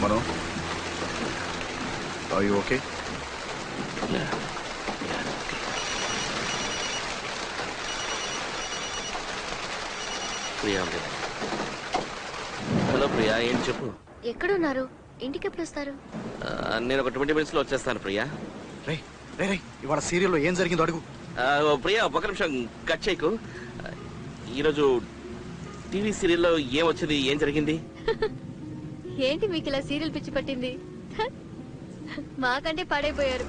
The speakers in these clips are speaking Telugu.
Mano, are you okay? Yeah. Priya hello Priya, ఏం చెప్పు. ఎక్కడున్నారు? ఇంటికి ఎప్పుడు వస్తారు? నేను ఒక 20 minutes లో వచ్చేస్తాను ప్రియా. రే రే రే, ఇవాళ సీరియల్లో ఏం జరిగిందో అడుగు. ప్రియా ఒక నిమిషం కట్ చేయకు. ఈరోజు టీవీ సీరియల్లో ఏం వచ్చింది, ఏం జరిగింది? ఏంటి మీకు ఇలా సీరియల్ పిచ్చి పట్టింది? మాకంటే పాడైపోయారు.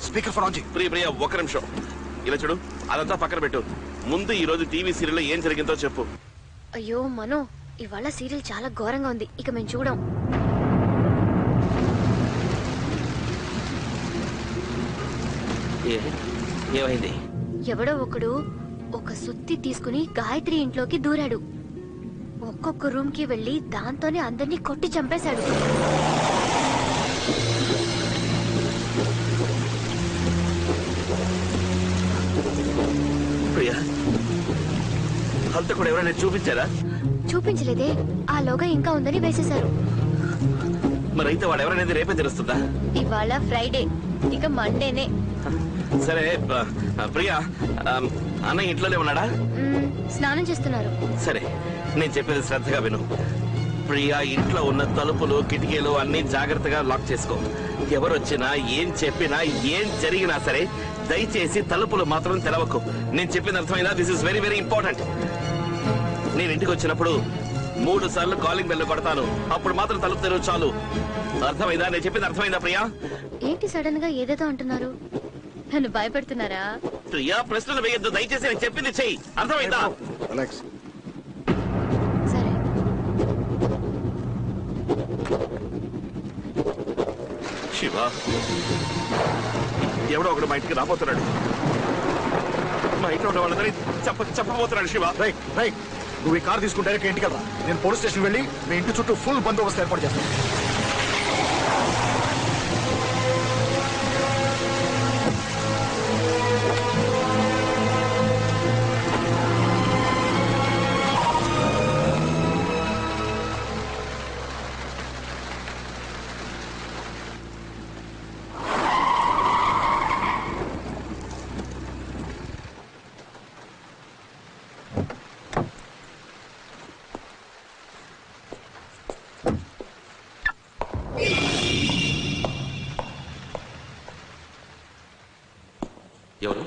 స్పీకర్ ఫోన్ ఆన్ చేయి. ప్రియా ఒక నిమిషం ఇలా చూడు, అదంతా పక్కన పెట్టు. ముందు ఈ రోజు టీవీ సీరియల్లో ఏం జరిగిందో చెప్పు. అయ్యో మనో, ఇవాళ సీరియల్ చాలా ఘోరంగా ఉంది, ఇక మేము చూడం. ఏమైంది? ఎవడో ఒకడు ఒక సుత్తి తీసుకుని గాయత్రి ఇంట్లోకి దూరాడు. ఒక్కొక్క రూమ్ కి వెళ్లి దాంతోనే అందరినీ కొట్టి చంపేశాడు. ప్రియా, అంత కూడా ఎవరైనా చూపించారా? చూపించలేదే, ఆ లోగా ఇంకా ఉందని వేసేశారు. మరైతే వాడు ఎవరనేది రేపే తెలుస్తుందా? ఇవాళ ఫ్రైడే, ఇక మండేనే. సరే ప్రియా, అన్నయ్య ఇంట్లోనే ఉన్నాడా? స్నానం చేస్తున్నారు. సరే, నేను చెప్పేది శ్రద్ధగా విను. ప్రియా, ఇంట్లో ఉన్న తలుపులు కిటికీలు అన్ని జాగ్రత్తగా లాక్ చేసుకో. ఎవరొచ్చినా ఏం చెప్పినా ఏం జరిగినా సరే దయచేసి తలుపులు మాత్రం తెరవకు. నేను చెప్పింది అర్థమైందా? This is very very important. నేను ఇంటికి వచ్చినప్పుడు 3 సార్లు కాలింగ్ బెల్ కొడతాను, అప్పుడు మాత్రం తలుపు తెరవు చాలు. అర్థమైందా? నేను చెప్పింది అర్థమైందా ప్రియా? ఏంటి సడన్ గా ఏదేదో అంటున్నారు? నన్ను భయపెడుతున్నారా? ప్రియా, ప్రశ్నలు వేయొద్దు దయచేసి, నేను చెప్పింది చెయ్యి. అర్థమైందా? సరే. శివ, ఎవడో ఒకడు మా ఇంటికి రాబోతున్నాడు. మా ఇంట్లో ఉన్న వాళ్ళందరినీ చెప్పబోతున్నాడు. శివ, రైట్ రైట్, నువ్వు ఈ కార్ తీసుకుని డైరెక్ట్ ఇంటికి వెళ్తా. నేను పోలీస్ స్టేషన్ వెళ్ళి మీ ఇంటి చుట్టూ ఫుల్ బందోబస్తు ఏర్పాటు చేస్తాను. ఎవరు?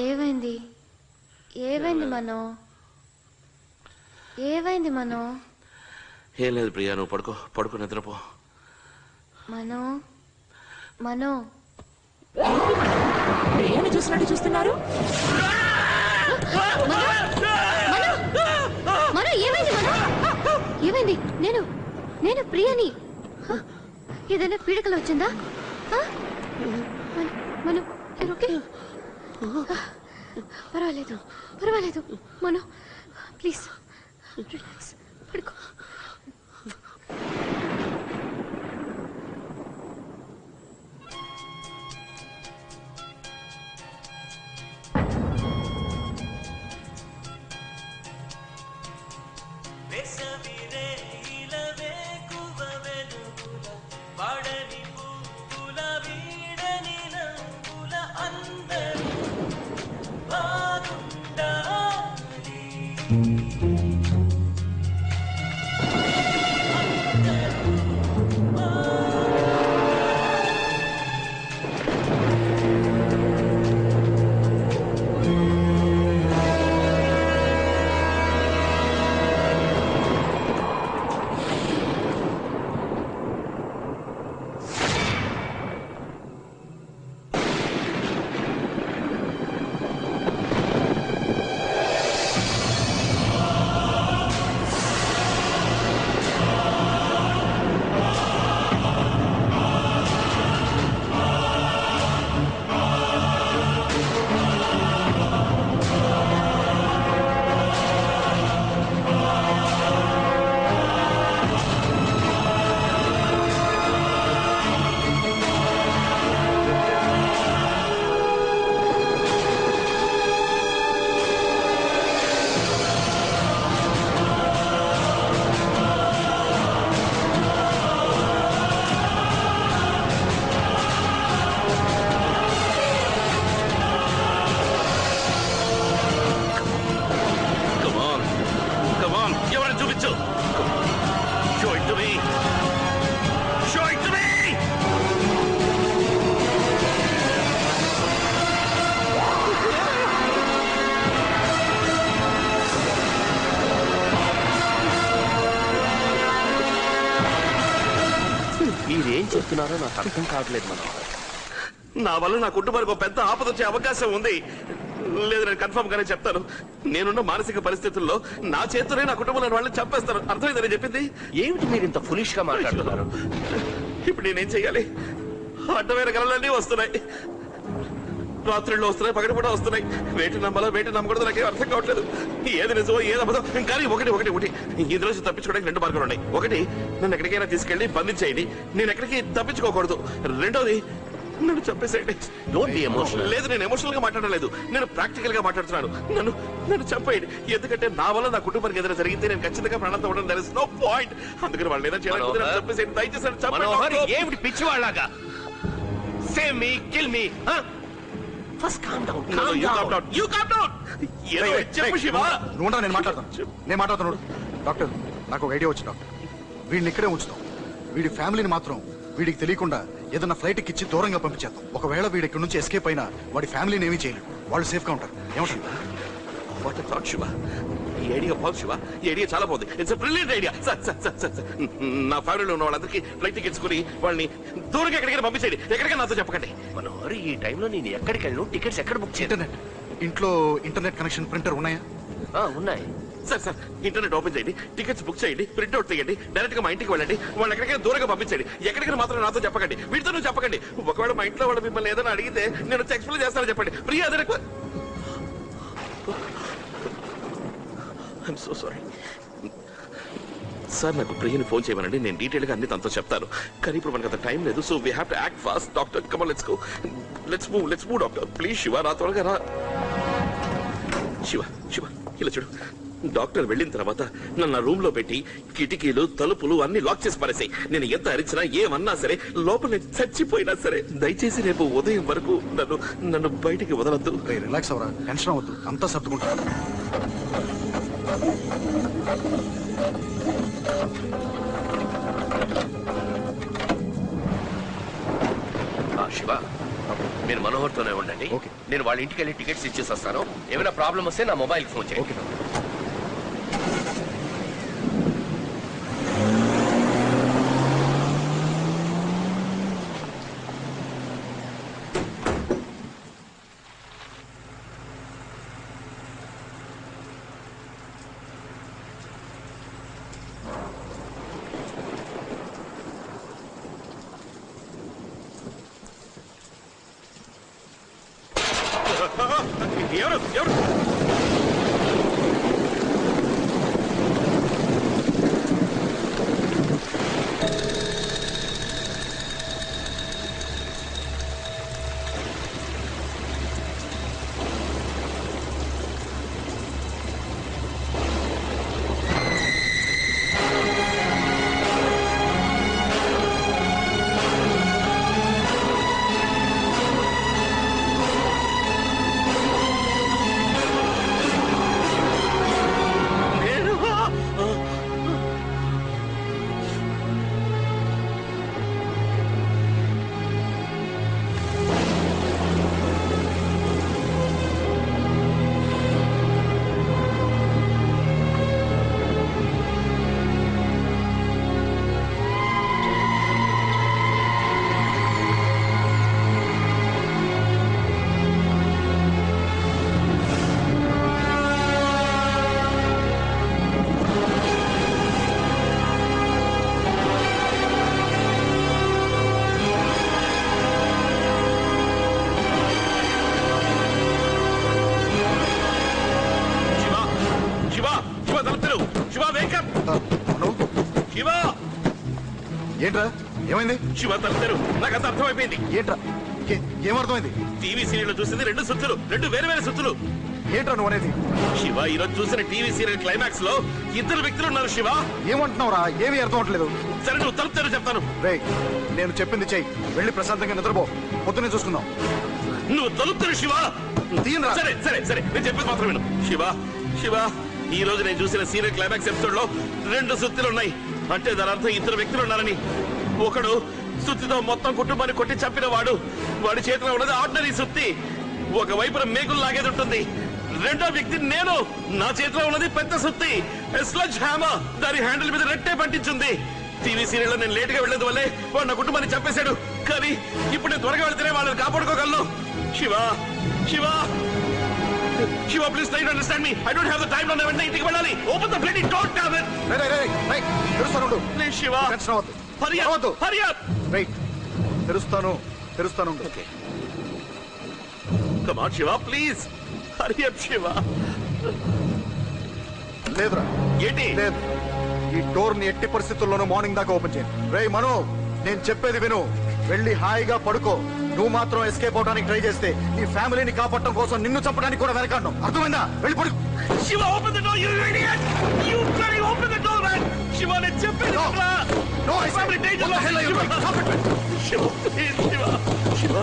ఏమైంది? ఏమైంది మనో? ఏమైంది మనో? ఏం లేదు ప్రియా, నువ్వు పడుకో నిద్రపో. మనో మనో ప్రియాని చూసినట్టు చూస్తున్నారు. నేను ప్రియని. ఏదైనా పీడకలు వచ్చిందా? మనం ఓకే? పర్వాలేదు పర్వాలేదు. మనం ప్లీజ్ రిలాక్స్, పడుకో. మీరేం చెప్తున్నారో నాకు అర్థం కావట్లేదు. మనోహర్, నా వల్ల నా కుటుంబానికి ఒక పెద్ద ఆపద వచ్చే అవకాశం ఉంది. లేదు, నేను కన్ఫర్మ్ గానే చెప్తాను. నేనున్న మానసిక పరిస్థితుల్లో నా చేతులే నా కుటుంబంలో వాళ్ళని చంపేస్తాను. అర్థమైందని చెప్పింది. ఏమిటి మీరు ఇంత ఫులిష్ గా మాట్లాడుతున్నారు? ఇప్పుడు నేనేం చెయ్యాలి? అడ్డమైన కళలన్నీ వస్తున్నాయి. రాత్రుల్లో వస్తున్నాయి, పగటి కూడా వస్తున్నాయి. వేటి నమ్మాలో వేటి నమ్మకూడదు నాకేం అర్థం కావట్లేదు. ఏది నిజమో ఏది అబద్ధం. కానీ ఒకటి ఇందులో తప్పించుకోవడానికి రెండు మార్గాలు ఉన్నాయి. ఒకటి, నన్ను ఎక్కడికైనా తీసుకెళ్లి బంధించేయండి. నేను ఎక్కడికి తప్పించుకోకూడదు. రెండోది, నన్ను చంపేసేయండి. Don't be emotional. లేదు, నేను ఎమోషనల్ గా మాట్లాడలేదు. నేను ప్రాక్టికల్ గా మాట్లాడుతున్నాను. నన్ను చంపేయండి. ఎందుకంటే నా వల్ల నా కుటుంబానికి ఏదైనా జరిగితే నేను ఖచ్చితంగా ప్రాణంతో ఉండడం దర్ ఇస్ నో పాయింట్. అందుకని వాళ్ళు ఏదైనా చేయాలి, చంపేసేయండి. దయచేసి మనోహర్, ఏమిటి పిచ్చివాళ్ళగా? Save me, kill me. First calm down. You calm down. చెప్పు శివ. నువ్వు నేను మాట్లాడుతున్నాను. డాక్టర్, నాకు ఒక ఐడియా వచ్చింది. డాక్టర్, వీడిని ఇక్కడే ఉంచుతాం. వీడి ఫ్యామిలీని మాత్రం వీడికి తెలియకుండా ఏదైనా ఫ్లైట్ ఇచ్చి దూరంగా పంపించేద్దాం. ఒకవేళ వీడి ఇక్కడ నుంచి ఎస్కేప్ అయినా వాడి ఫ్యామిలీని ఏమీ చేయలేదు. వాళ్ళు సేఫ్ గా ఉంటారు. ఏమంటారు? What thought Shiva. ఈ ఐడియా బాగుంది శివ. ఈ ఐడియా చాలా బాగుంది. It's brilliant idea. నా ఫ్యామిలీలో ఉన్న వాళ్ళందరికీ ఫ్లైట్ టికెట్స్ కొని వాళ్ళని దూరంగా ఎక్కడికైనా పంపించేయండి. ఎక్కడికైనా నాతో చెప్పకండి. మనోహర్, ఈ టైంలో నేను ఎక్కడికి వెళ్ళను? టికెట్స్ ఎక్కడ బుక్ చేయాలి? ఇంట్లో ఇంటర్నెట్ కనెక్షన్, ప్రింటర్ ఉన్నాయా? ఉన్నాయి సార్. ఇంటర్నెట్ ఓపెన్ చేయండి, టికెట్స్ బుక్ చేయండి, ప్రింట్అవుట్ తీయండి, డైరెక్ట్ గా మా ఇంటికి వెళ్ళండి. వాళ్ళు ఎక్కడికైనా దూరంగా పంపించండి. ఎక్కడికైనా మాత్రం నాతో చెప్పకండి, వీటితో నువ్వు చెప్పకండి. ఒకవేళ మా ఇంట్లో వాళ్ళు మిమ్మల్ని ఏదైనా అడిగితే నేను వచ్చి ఎక్స్ప్లెయిన్ చేస్తానని చెప్పండి. ప్రియా, అదే ఐఎమ్ సో సారీ సార్. నాకు ప్రియని ఫోన్ చేయమనండి, నేను డీటెయిల్ గా అన్ని తనతో చెప్తాను. కానీ ఇప్పుడు మనకు అంత టైం లేదు. So we have to act fast. Doctor, come on, let's go. Let's move doctor. Please Shiva, రా, త్వరగా రా. శివ, ఇలా చూడు. డాక్టర్ వెళ్ళిన తర్వాత నన్ను రూమ్ లో పెట్టి కిటికీలు, తలుపులు అన్ని లాక్ చేసి పారేసాయి. నేను ఎంత అరిచినా, ఏమన్నా సరే, లోపల నేను చచ్చిపోయినా సరే, దయచేసి రేపు ఉదయం వరకు నన్ను బయటికి వదలద్దు. రిలాక్స్ అవరా, టెన్షన్ అవ్వద్దు, అంతా సర్దుకుంటాను. శివ, మీరు మనోహర్తోనే ఉండండి. నేను వాళ్ళ ఇంటికి వెళ్ళి టికెట్స్ ఇచ్చేసి వస్తాను. ఏమైనా ప్రాబ్లం వస్తే నా మొబైల్ ఫోన్ చేయండి. ఎవరు ఎవరు ఏంట్రా ఏమైంది? శివ తల్లిదారు నాకు అంత అర్థమైపోయింది. ఏంట్రా ఏమర్థమైంది? టీవీ సీరియల్ చూసింది రెండు సుత్తులు, రెండు వేరే వేరే సుత్తులు. ఏంట్రా నువ్వు అనేది? శివ ఈరోజు చూసిన టీవీ సీరియల్ క్లైమాక్స్ లో ఇద్దరు వ్యక్తులు ఉన్నారు. శివ ఏమంటున్నావురా? ఏమీ అర్థం అవట్లేదు. సరే నువ్వు తలుపుతారు చెప్తాను. రేయ్ నేను చెప్పింది చెయ్యి, వెళ్ళి ప్రశాంతంగా నిద్రపో, పొద్దునే చూసుకుందాం. నువ్వు తలుపుతారు శివ. తీయరా? సరే సరే సరే నేను చెప్పేది మాత్రం విను. శివ శివ ఈ రోజు నేను చూసిన సీరియల్ క్లైమాక్స్ ఎపిసోడ్ లో రెండు సుత్తులు ఉన్నాయి. అంటే దాని అర్థం ఇద్దరు వ్యక్తులు ఉన్నారని. ఒకడు సుత్తితో మొత్తం కుటుంబాన్ని కొట్టి చంపిన వాడు, వాడి చేతిలో ఉన్నది ఆర్డినరీ సుత్తి, ఒక వైపున మేకులు లాగేది ఉంటుంది. రెండో వ్యక్తి నేను, నా చేతిలో ఉన్నది పెద్ద సుత్తి, స్లడ్జ్ హ్యామర్, దాని హ్యాండిల్ మీద రెట్టే పట్టించుంది. టీవీ సీరియల్ లో నేను లేట్ గా వెళ్లేదు వల్లే వాడు నా కుటుంబాన్ని చంపేశాడు. కానీ ఇప్పుడు నేను త్వరగా వెళ్తేనే వాళ్ళని కాపాడుకోగలను. Shiva Shiva Shiva please try to understand me. I don't have the time. నా వెంటనే ఇంటికి వెళ్ళాలి. Open the bloody door damn it. తెరుస్తాను. ప్లీజ్ శివ టెన్షన్ అవ్వద్దు. Hurry up hurry up. Wait, తెరుస్తాను. Okay come on Shiva please hurry up. Shiva లేదురా. ఏంటి? లేదు, ఈ డోర్ ని ఎట్టి పరిస్థితుల్లోనూ మార్నింగ్ దాకా ఓపెన్ చేయండి. రేయ్ మనో, నేను చెప్పేది విను. వెళ్ళి హాయిగా పడుకో. నువ్వు మాత్రం ఎస్కేప్ అవడానికి ట్రై చేస్తే నీ ఫ్యామిలీని కాపాడటం కోసం నిన్ను చంపడానికి కూడా వెనకాడను. అర్థమైందా? వెళ్ళి పడుకో. Shiva open the door. You idiot. You bloody open the door man. Shiva నేను చెప్పేది వినరా? No, I said, family danger లో. what the hell are you doing? Stop it. Shiva please Shiva Shiva